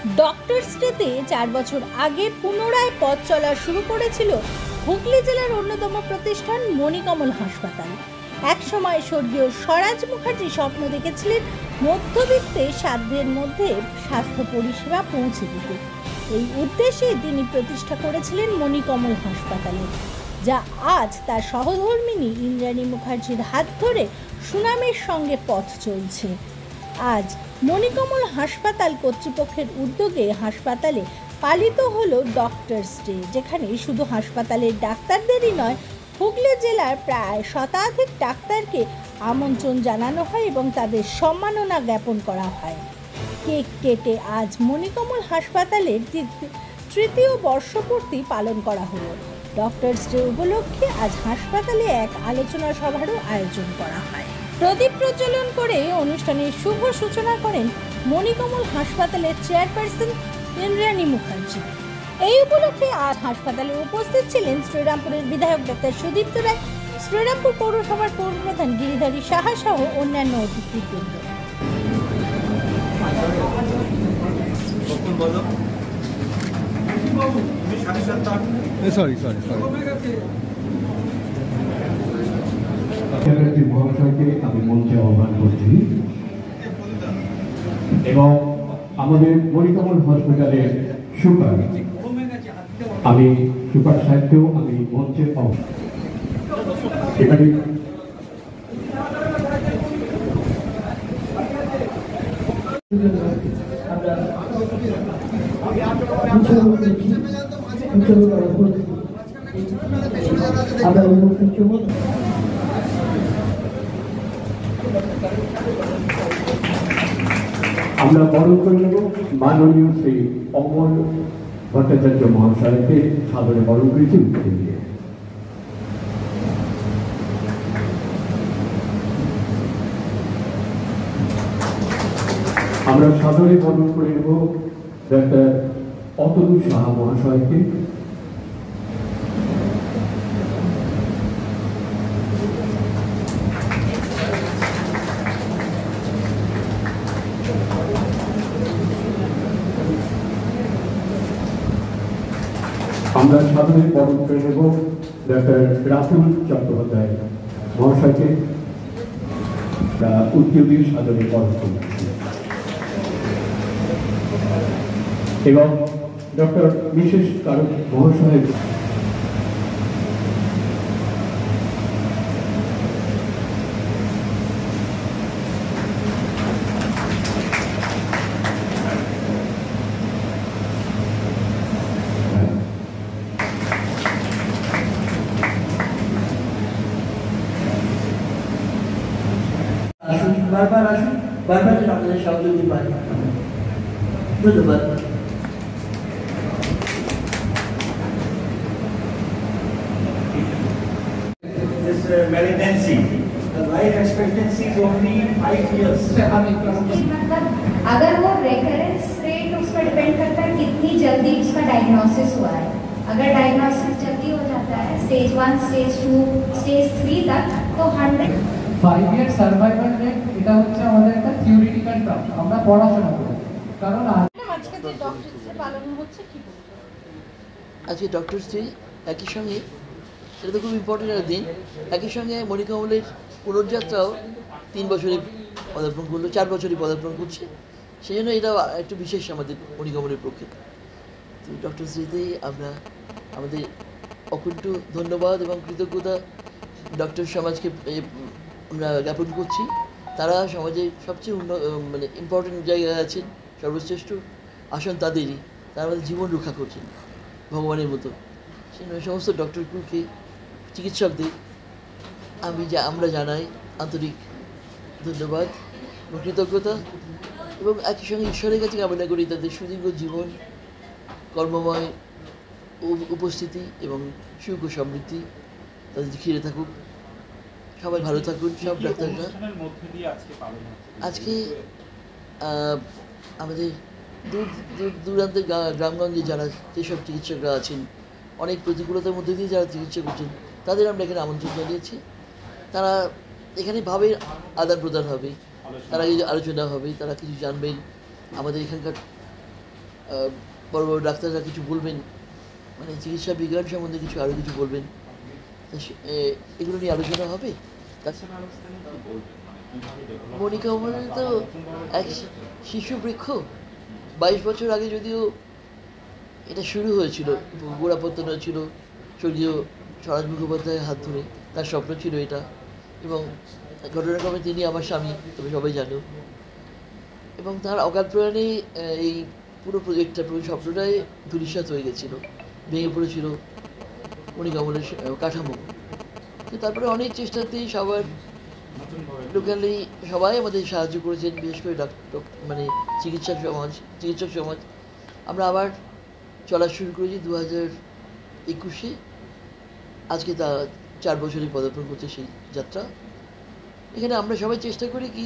Doctors ডেতে 4 বছর আগে পুনরায় পথ চলা শুরু করেছিল হুগলি জেলার অন্যতম প্রতিষ্ঠান মণিকমল হাসপাতাল। একসময় স্বর্গীয় স্বরাজ মুখার্জি স্বপ্ন দেখেছিলেন মধ্যবিত্তে সাধ্যের মধ্যে স্বাস্থ্য পরিষেবা পৌঁছে দিতে। এই উদ্দেশ্যে তিনি প্রতিষ্ঠা করেছিলেন মণিকমল হাসপাতালে, যা আজ তার সহধর্মিণী ইন্দ্রাণী মুখার্জির হাত ধরে সুনামের সঙ্গে পথ চলছে। আজ মণিকমল হাসপাতাল কর্তৃপক্ষের উদ্যোগে হাসপাতালে পালিত হলো ডক্টরস ডে, যেখানে শুধু হাসপাতালের ডাক্তারদেরই নয়, হুগলি জেলার প্রায় শতাধিক ডাক্তারকে আমন্ত্রণ জানানো হয় এবং তাদের সম্মাননা জ্ঞাপন করা হয়। কেক কেটে আজ মণিকমল হাসপাতালের তৃতীয় বর্ষপূর্তি পালন করা হলো। ডক্টরস ডে উপলক্ষে আজ হাসপাতালে এক আলোচনা সভারও আয়োজন করা হয়। প্রদীপ প্রজ্বলন করে অনুষ্ঠানের শুভ সূচনা করেন মণিকমল হাসপাতালের চেয়ারপারসন ইন্দ্রাণী মুখার্জি। এই উপলক্ষে আজ হাসপাতালে উপস্থিত ছিলেন শ্রীরামপুরের বিধায়ক ডক্টর সুদীপ্ত রায়, শ্রীরামপুর পৌরসভার পৌরপ্রধান গিরিধারী সাহা সহ অন্যান্য অতিথিবৃন্দ। মহাশয়কে আমি মঞ্চে আহ্বান করছি এবং আমাদের মণিকমল হসপিটালের সুপার সাহেবকেও আমি মঞ্চে এখানে আমরা বরণ করে নেব মাননীয় শ্রী অমল ভট্টাচার্য মহাশয়কে সাদরে বরণ করেছি। আমরা সাদরে বরণ করে নেব ডক্টর অতনু সাহা মহাশয়কে। আমরা সাদরে বরণ করে নেব ডক্টর রাহুল চট্টোপাধ্যায় মহাশয়কে, উদ্যোগীর সাদরে বরণ করে এবং ডক্টর বিশেষ কারক মহাশয় বারবার আসুন, বারবার যেন আপনাদের সহযোগী পাই। ধন্যবাদ। This malignancy, the life expectancy is only 5 years. मतलब अगर वो रेकरेंस रेट उस पर डिपेंड करता है कितनी जल्दी उसका डायग्नोसिस हुआ है। अगर डायग्नोसिस जल्दी हो जाता है स्टेज 1, स्टेज 2, स्टेज 3 तक, तो 5 year সার্ভাইভাল রেট, এটা হচ্ছে আমাদের একটা থিওরিটিক্যাল টার্ম, আমরা পড়াশোনা করি। কারণ আজকে যে ডক্টরস ডে পালন হচ্ছে, কি বলবো? আজকে ডক্টরস ডে, একই সঙ্গে এটা তো খুব ইম্পর্টেন্ট একটা দিন। একই সঙ্গে মণিকমলের পুনর্যাত্রাও 3 বছরে পদার্পণ করলো, 4 বছরই পদার্পণ করছে। সেই জন্য এটা একটু বিশেষ আমাদের মণিকমলের পক্ষে। তো ডক্টরস ডেতে আমরা আমাদের অকুণ্ঠ ধন্যবাদ এবং কৃতজ্ঞতা ডক্টর সমাজকে আমরা জ্ঞাপন করছি। তারা সমাজের সবচেয়ে মানে ইম্পর্টেন্ট জায়গায় আছেন, সর্বশ্রেষ্ঠ আসন তাদেরই। তারা আমাদের জীবন রক্ষা করছেন ভগবানের মতো। সেই সমস্ত ডক্টরগুলোকে, চিকিৎসকদের আমরা জানাই আন্তরিক ধন্যবাদ এবং কৃতজ্ঞতা, এবং একই সঙ্গে ঈশ্বরের কাছে কামনা করি তাদের সুদীর্ঘ জীবন, কর্মময় উপস্থিতি এবং সুখ ও সমৃদ্ধি তাদের ঘিরে থাকুক। সবাই ভালো থাকুন, সব ডাক্তাররা। আজকে আমাদের দূর দূরান্তের গ্রামগঞ্জে যারা যেসব চিকিৎসকরা আছেন, অনেক প্রতিকূলতার মধ্যে দিয়ে যারা চিকিৎসা করছেন, তাদের আমরা এখানে আমন্ত্রণ জানিয়েছি। তারা এখানে ভাবের আদান প্রদান হবে, তারা কিছু আলোচনা হবে, তারা কিছু জানবেন, আমাদের এখানকার বড় বড় ডাক্তাররা কিছু বলবেন, মানে চিকিৎসা বিজ্ঞান সম্বন্ধে কিছু আরও কিছু বলবেন, এগুলো নিয়ে আলোচনা হবে। তাছাড়া মনিকা অমল তো এক শিশু বৃক্ষ। 22 বছর আগে যদিও এটা শুরু হয়েছিল, গোড়াপত্তন হয়েছিল স্বর্গীয় স্বরাজ মুখোপাধ্যায়ের হাত ধরে, তার স্বপ্ন ছিল এটা, এবং ঘটনাক্রমে তিনি আমার স্বামী, তবে সবাই জানো, এবং তার অকাল প্রয়াণে এই পুরো প্রজেক্টটা, পুরো স্বপ্নটাই ধূলিসাৎ হয়ে গেছিলো, ভেঙে পড়েছিল মনিকা অমলের কাঠামো। তো তারপরে অনেক চেষ্টাতেই সবার লোকালি সবাই আমাদের সাহায্য করেছেন, বিশেষ করে মানে চিকিৎসক সমাজ। আমরা আবার চলা শুরু করেছি 2021-এ। আজকে তা 4 বছরই পদার্পণ করছে সেই যাত্রা। এখানে আমরা সবাই চেষ্টা করি কি,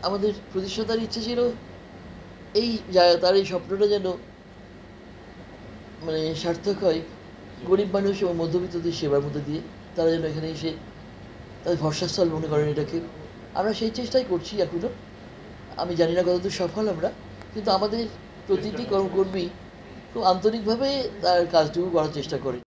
আমাদের প্রতিষ্ঠাতার ইচ্ছে ছিল এই তার এই স্বপ্নটা যেন মানে সার্থক হয় গরিব মানুষ এবং মধ্যবিত্তদের সেবার মধ্যে দিয়ে। তারা যেন এখানে এসে তাদের ভরসাস্থল মনে করেন এটাকে। আমরা সেই চেষ্টাই করছি এখনও। আমি জানি না কতদূর সফল আমরা, কিন্তু আমাদের প্রতিটি কর্মকর্মী খুব আন্তরিকভাবে তার কাজটুকু করার চেষ্টা করে।